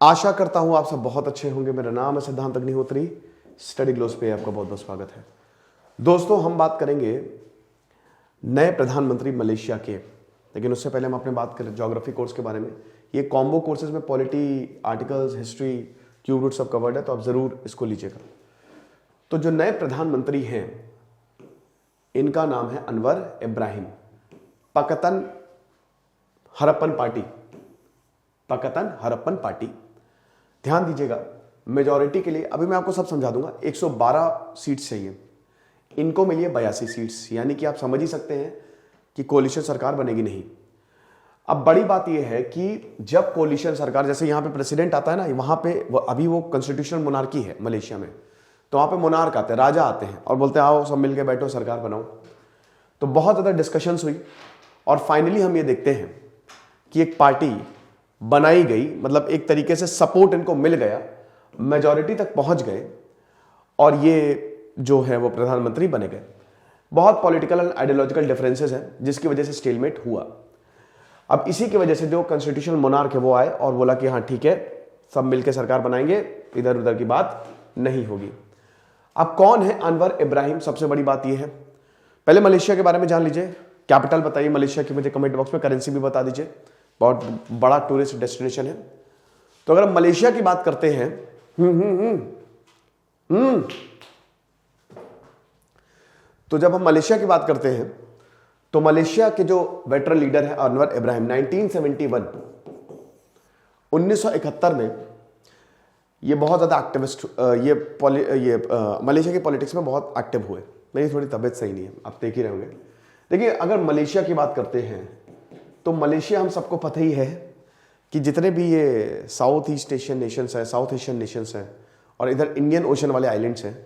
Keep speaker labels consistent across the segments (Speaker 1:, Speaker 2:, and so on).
Speaker 1: आशा करता हूं आप सब बहुत अच्छे होंगे। मेरा नाम है सिद्धांत अग्निहोत्री। स्टडी ग्लोस पे आपका बहुत बहुत स्वागत है। दोस्तों, हम बात करेंगे नए प्रधानमंत्री मलेशिया के, लेकिन उससे पहले हम अपने बात करें ज्योग्राफी कोर्स के बारे में। ये कॉम्बो कोर्सेज में polity, articles, history, cube root सब कवर्ड है, तो आप जरूर इसको लीजिएगा। तो जो नए प्रधानमंत्री हैं इनका नाम है Anwar Ibrahim. Pakatan Harapan party, Pakatan Harapan party. ध्यान दीजिएगा, मेजॉरिटी के लिए अभी मैं आपको सब समझा दूंगा। 112 सीट्स चाहिए, इनको मिली है 82 सीट्स, यानी कि आप समझ ही सकते हैं कि कोलिशन सरकार बनेगी नहीं। अब बड़ी बात यह है कि जब कोलिशन सरकार, जैसे यहां पे प्रेसिडेंट आता है ना, वहां पे अभी वो कॉन्स्टिट्यूशनल मोनार्की है मलेशिया में, तो वहां पे मोनार्क आते हैं, राजा आते हैं और बोलते हैं आओ सब मिलकर बैठो सरकार बनाओ। तो बहुत ज्यादा डिस्कशंस हुई और फाइनली हम ये देखते हैं कि एक पार्टी बनाई गई, मतलब एक तरीके से सपोर्ट इनको मिल गया, मेजॉरिटी तक पहुंच गए और ये जो है वो प्रधानमंत्री बने गए। बहुत पॉलिटिकल एंड आइडियोलॉजिकल डिफरेंसेस हैं जिसकी वजह से स्टेलमेट हुआ। अब इसी की वजह से जो कॉन्स्टिट्यूशनल मोनार्क है वो आए और बोला कि हाँ ठीक है, सब मिलकर सरकार बनाएंगे, इधर उधर की बात नहीं होगी। अब कौन है अनवर इब्राहिम? सबसे बड़ी बात यह है, पहले मलेशिया के बारे में जान लीजिए। कैपिटल बताइए मलेशिया की मुझे कमेंट बॉक्स में, करेंसी भी बता दीजिए। बहुत बड़ा टूरिस्ट डेस्टिनेशन है। तो अगर हम मलेशिया की बात करते हैं, तो जब हम मलेशिया की बात करते हैं तो मलेशिया के जो वेटरन लीडर है अनवर इब्राहिम, 1971 में ये बहुत ज्यादा एक्टिविस्ट, मलेशिया की पॉलिटिक्स में बहुत एक्टिव हुए। मेरी थोड़ी तबीयत सही नहीं है, आप देख ही रहे होंगे। देखिए, अगर मलेशिया की बात करते हैं तो मलेशिया, हम सबको पता ही है कि जितने भी ये साउथ ईस्ट एशियन नेशंस हैं, साउथ एशियन नेशंस हैं और इधर इंडियन ओशन वाले आइलैंड्स हैं,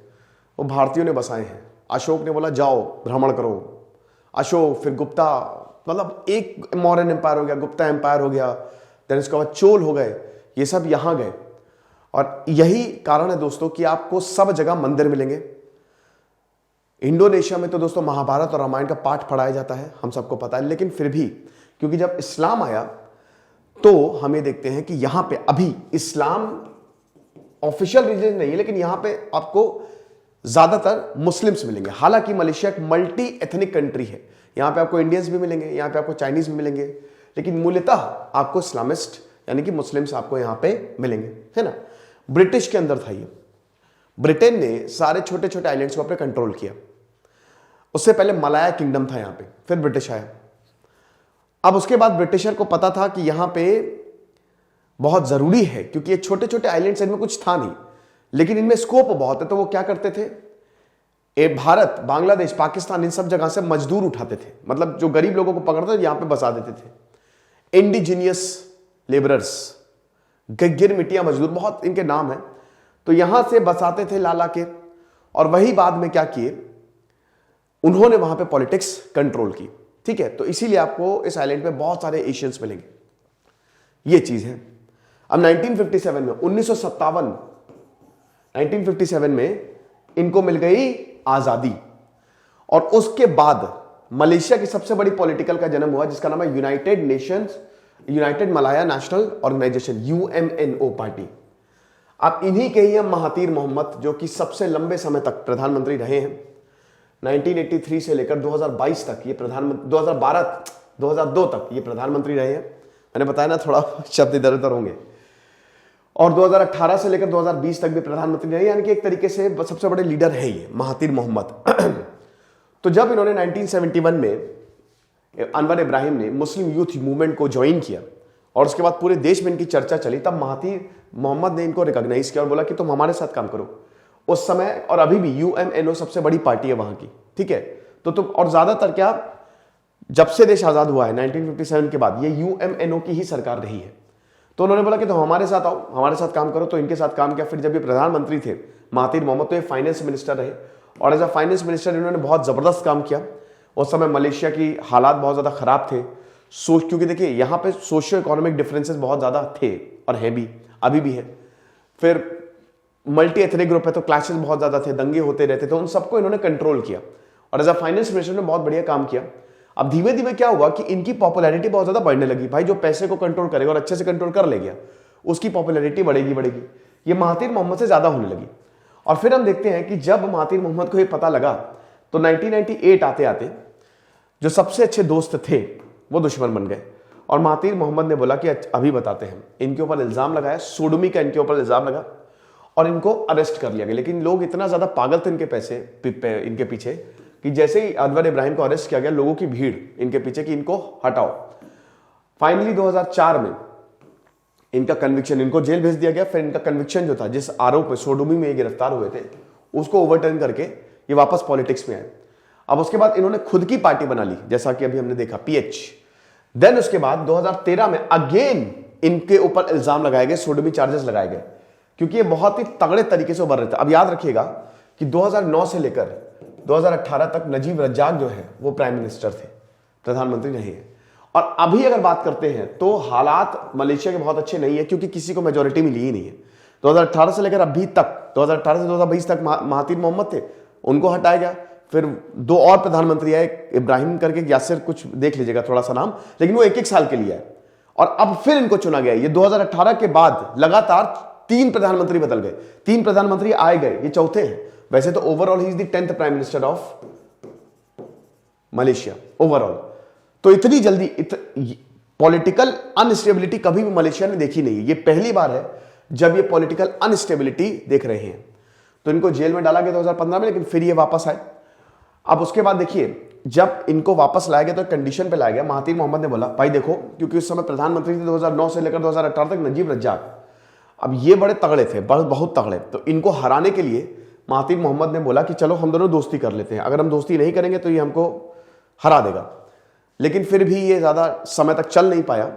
Speaker 1: वो भारतीयों ने बसाए हैं। अशोक ने बोला जाओ भ्रमण करो, अशोक, फिर गुप्ता, मतलब एक मौर्यन एम्पायर हो गया, गुप्ता एम्पायर हो गया, देन इसके बाद चोल हो गए, ये सब यहां गए। और यही कारण है दोस्तों कि आपको सब जगह मंदिर मिलेंगे। इंडोनेशिया में तो दोस्तों महाभारत और रामायण का पाठ पढ़ाया जाता है, हम सबको पता है। लेकिन फिर भी क्योंकि जब इस्लाम आया तो हम ये देखते हैं कि यहां पे अभी इस्लाम ऑफिशियल रिलीजन नहीं है, लेकिन यहां पे आपको ज्यादातर मुस्लिम्स मिलेंगे। हालांकि मलेशिया एक मल्टी एथनिक कंट्री है, यहां पे आपको इंडियंस भी मिलेंगे, यहां पे आपको चाइनीज भी मिलेंगे, लेकिन मूलतः आपको इस्लामिस्ट यानी कि मुस्लिम्स आपको यहां पे मिलेंगे, है ना। ब्रिटिश के अंदर था ये। ब्रिटेन ने सारे छोटे छोटे आइलैंड्स को अपने कंट्रोल किया। उससे पहले मलाया किंगडम था यहां पे, फिर ब्रिटिश आया। अब उसके बाद ब्रिटिशर को पता था कि यहां पे बहुत जरूरी है, क्योंकि ये छोटे छोटे आइलैंड्स, इनमें कुछ था नहीं, लेकिन इनमें स्कोप बहुत है। तो वो क्या करते थे, भारत, बांग्लादेश, पाकिस्तान, इन सब जगह से मजदूर उठाते थे, मतलब जो गरीब लोगों को पकड़ते थे यहां पे बसा देते थे। इंडिजीनियस लेबरर्स, गिर मिटिया मजदूर, बहुत इनके नाम है। तो यहां से बसाते थे ला के, और वही बाद में क्या किए, उन्होंने वहां पे पॉलिटिक्स कंट्रोल की। ठीक है, तो इसीलिए आपको इस आइलैंड पे बहुत सारे एशियंस मिलेंगे, ये चीज है। अब 1957 में 1957 में इनको मिल गई आजादी, और उसके बाद मलेशिया की सबसे बड़ी पॉलिटिकल का जन्म हुआ जिसका नाम है United Nations, United Malaya National Organization, UMNO party. अब इन्हीं के ही हम महातीर मोहम्मद, जो कि सबसे लंबे समय तक प्रधानमंत्री रहे हैं, 1983 से लेकर 2022 तक ये प्रधानमंत्री, 2002 तक ये प्रधानमंत्री रहे हैं। मैंने बताया ना, थोड़ा शब्द इधर उधर होंगे। और 2018 से लेकर 2020 तक भी प्रधानमंत्री रहे, यानी कि एक तरीके से सबसे बड़े लीडर है ये महातीर मोहम्मद। तो जब इन्होंने 1971 में, अनवर इब्राहिम ने मुस्लिम यूथ मूवमेंट को ज्वाइन किया और उसके बाद पूरे देश में इनकी चर्चा चली, तब महातीर मोहम्मद ने इनको रिकॉग्नाइज किया और बोला कि तुम हमारे साथ काम करो। उस समय और अभी भी UMNO सबसे बड़ी पार्टी है वहां की। ठीक है, तो तुम, और ज्यादातर क्या, जब से देश आजाद हुआ है 1957 के बाद, ये UMNO की ही सरकार रही है। तो उन्होंने बोला कि तुम हमारे साथ आओ, हमारे साथ काम करो, तो इनके साथ काम किया। फिर जब ये प्रधानमंत्री थे महातीर मोहम्मद, तो ये फाइनेंस मिनिस्टर रहे, और एज अ फाइनेंस मिनिस्टर इन्होंने बहुत जबरदस्त काम किया। उस समय मलेशिया की हालात बहुत ज्यादा खराब थे, क्योंकि देखिए यहाँ पे सोशियो इकोनॉमिक डिफरेंसेस बहुत ज्यादा थे और हैं भी, अभी भी है। फिर मल्टी एथनिक ग्रुप है तो क्लैशेस बहुत ज्यादा थे, दंगे होते रहते थे, उन सबको इन्होंने कंट्रोल किया और एज अ फाइनेंस मिनिस्टर ने बहुत बढ़िया काम किया। अब धीमे धीमे क्या हुआ कि इनकी पॉपुलैरिटी बहुत ज्यादा बढ़ने लगी। भाई जो पैसे को कंट्रोल करेगा और अच्छे से कंट्रोल कर ले गया, उसकी पॉपुलैरिटी बढ़ेगी बढ़ेगी, ये महातीर मोहम्मद से ज्यादा होने लगी। और फिर हम देखते हैं कि जब महातीर मोहम्मद को ये पता लगा तो 1998 आते आते जो सबसे अच्छे दोस्त थे वो दुश्मन बन गए। और महातीर मोहम्मद ने बोला कि अभी बताते हैं, इनके ऊपर इल्जाम लगाया, सोडोमी का इनके ऊपर इल्जाम लगा और इनको अरेस्ट कर लिया गया। लेकिन लोग इतना ज्यादा पागल थे इनके पीछे कि जैसे ही अनवर इब्राहिम को अरेस्ट किया गया, लोगों की भीड़ इनके पीछे कि इनको हटाओ। फाइनली 2004 में इनका कन्विक्शन, इनको जेल भेज दिया गया। फिर इनका कन्विक्शन जो था, जिस आरोप में सोडोमी में ये गिरफ्तार हुए थे, उसको ओवरटर्न करके ये वापस पॉलिटिक्स में आए। अब उसके बाद इन्होंने खुद की पार्टी बना ली, जैसा कि अभी हमने देखा, PH। देन उसके बाद 2013 में अगेन इनके ऊपर इल्जाम लगाए गए, सोडोमी चार्जेस लगाए गए, क्योंकि ये बहुत ही तगड़े तरीके से उभर रहे थे। अब याद रखिएगा कि 2009 से लेकर 2018 तक नजीब रज्जाक जो है वो प्राइम मिनिस्टर थे, प्रधानमंत्री नहीं है। और अभी अगर बात करते हैं तो हालात मलेशिया के बहुत अच्छे नहीं है, क्योंकि किसी को मेजोरिटी मिली ही नहीं है। 2018 से लेकर अभी तक, 2018 से 2020 तक महातीर मोहम्मद थे, उनको हटाया गया। फिर 2 और प्रधानमंत्री आए, इब्राहिम करके, यासिर कुछ देख लीजिएगा थोड़ा सा नाम, लेकिन वो 1-1 साल के लिए आए। और अब फिर इनको चुना गया। ये 2018 के बाद लगातार 3 प्रधानमंत्री बदल गए, 3 प्रधानमंत्री आए गए, ये चौथे हैं। वैसे तो overall he is the 10th prime minister of Malaysia overall. तो इतनी जल्दी पॉलिटिकल अनस्टेबिलिटी कभी भी मलेशिया ने देखी नहीं। ये पहली बार है जब ये पॉलिटिकल अनस्टेबिलिटी देख रहे हैं। तो इनको जेल में डाला गया 2015 में, लेकिन फिर ये वापस आए। अब उसके बाद देखिए, जब इनको वापस लाया गया तो कंडीशन पे लाया गया। महातीर मोहम्मद ने बोला, भाई देखो, क्योंकि उस समय प्रधानमंत्री थे 2009 से लेकर 2018 तक नजीब रज्जाक, अब ये बड़े तगड़े थे, बहुत तगड़े। तो इनको हराने के लिए महातीर मोहम्मद ने बोला कि चलो हम दोनों दोस्ती कर लेते हैं, अगर हम दोस्ती नहीं करेंगे तो ये हमको हरा देगा। लेकिन फिर भी ये ज्यादा समय तक चल नहीं पाया।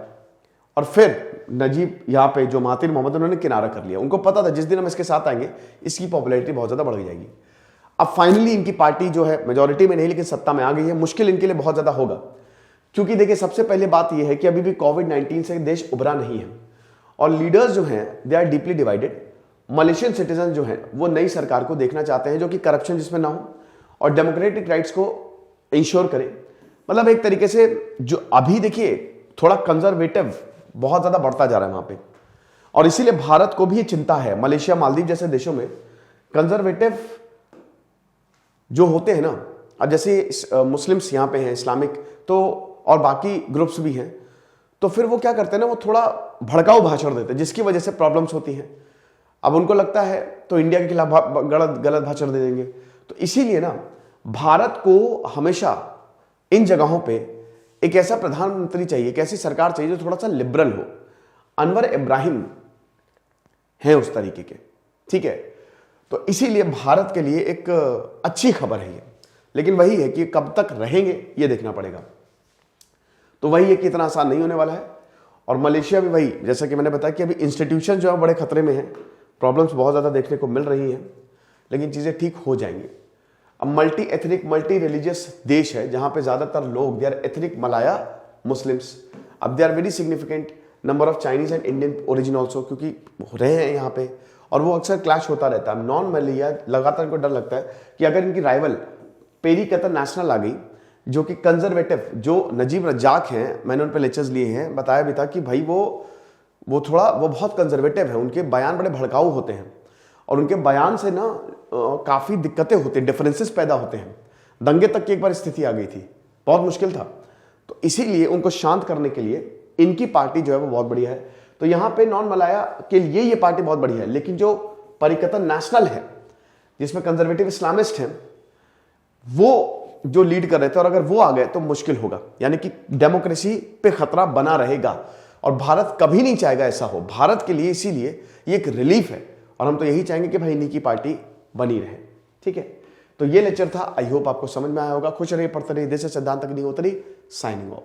Speaker 1: और फिर नजीब यहाँ पे जो महातीर मोहम्मद, उन्होंने किनारा कर लिया। उनको पता था जिस दिन हम इसके साथ आएंगे इसकी पॉपुलैरिटी बहुत ज्यादा बढ़ जाएगी। अब फाइनली इनकी पार्टी जो है मेजोरिटी में नहीं लेकिन सत्ता में आ गई है। मुश्किल इनके लिए बहुत ज्यादा होगा, क्योंकि देखिए सबसे पहले बात यह है कि अभी भी कोविड-19 से देश उभरा नहीं है और लीडर्स जो हैं they are deeply divided. Malaysian citizen जो हैं वो नई सरकार को देखना चाहते हैं जो कि करप्शन जिसमें ना हो और डेमोक्रेटिक राइट्स को इंश्योर करे। मतलब एक तरीके से जो अभी देखिए थोड़ा कंजर्वेटिव बहुत ज्यादा बढ़ता जा रहा है वहां पे, और इसीलिए भारत को भी ये चिंता है। मलेशिया, मालदीव जैसे देशों में कंजर्वेटिव जो होते हैं ना, अब जैसे मुस्लिम्स यहाँ पे हैं, इस्लामिक, तो और बाकी ग्रुप्स भी हैं, तो फिर वो क्या करते हैं ना, वो थोड़ा भड़काऊ भाषण देते हैं जिसकी वजह से प्रॉब्लम्स होती हैं। अब उनको लगता है तो इंडिया के खिलाफ गलत भाषण दे देंगे। तो इसीलिए ना भारत को हमेशा इन जगहों पे एक ऐसा प्रधानमंत्री चाहिए, एक ऐसी सरकार चाहिए जो थोड़ा सा लिबरल हो। अनवर इब्राहिम है उस तरीके के, ठीक है। तो इसीलिए भारत के लिए एक अच्छी खबर है ये, लेकिन वही है कि कब तक रहेंगे ये देखना पड़ेगा। तो वही है कि इतना आसान नहीं होने वाला है। और मलेशिया भी वही, जैसा कि मैंने बताया कि अभी इंस्टीट्यूशन जो है बड़े खतरे में हैं, प्रॉब्लम्स बहुत ज़्यादा देखने को मिल रही हैं, लेकिन चीज़ें ठीक हो जाएंगी। अब मल्टी एथनिक, मल्टी रिलीजियस देश है जहाँ पे ज़्यादातर लोग, they are ethnic Malaya Muslims. अब they are very significant number of Chinese and Indian origin also, क्योंकि रहे हैं यहाँ पे, और वो अक्सर क्लैश होता रहता है। नॉन मलैया लगातार इनको डर लगता है कि अगर इनकी राइवल पेरी कतर नेशनल आ गई, जो कि कंजर्वेटिव, जो नजीब रज्जाक हैं, मैंने उन पर लेक्चर्स लिए हैं, बताया भी था कि भाई वो बहुत कंजर्वेटिव है, उनके बयान बड़े भड़काऊ होते हैं और उनके बयान से ना काफ़ी दिक्कतें होती हैं, डिफरेंसेस पैदा होते हैं। दंगे तक की एक बार स्थिति आ गई थी, बहुत मुश्किल था। तो इसीलिए उनको शांत करने के लिए इनकी पार्टी जो है वो बहुत बढ़िया है। तो यहाँ पे नॉन मलाया के लिए ये पार्टी बहुत बढ़िया है, लेकिन जो परिकतन नेशनल है जिसमें कंजर्वेटिव इस्लामिस्ट हैं, वो जो लीड कर रहे थे, और अगर वो आ गए तो मुश्किल होगा, यानी कि डेमोक्रेसी पे खतरा बना रहेगा और भारत कभी नहीं चाहेगा ऐसा हो। भारत के लिए इसीलिए ये एक रिलीफ है और हम तो यही चाहेंगे कि भाई इन्हीं की पार्टी बनी रहे, ठीक है। तो ये लेक्चर था, आई होप आपको समझ में आया होगा। खुश रहिए, पढ़ते रहिए। दिस इज सिद्धांत अग्निहोत्री साइनिंग ऑफ।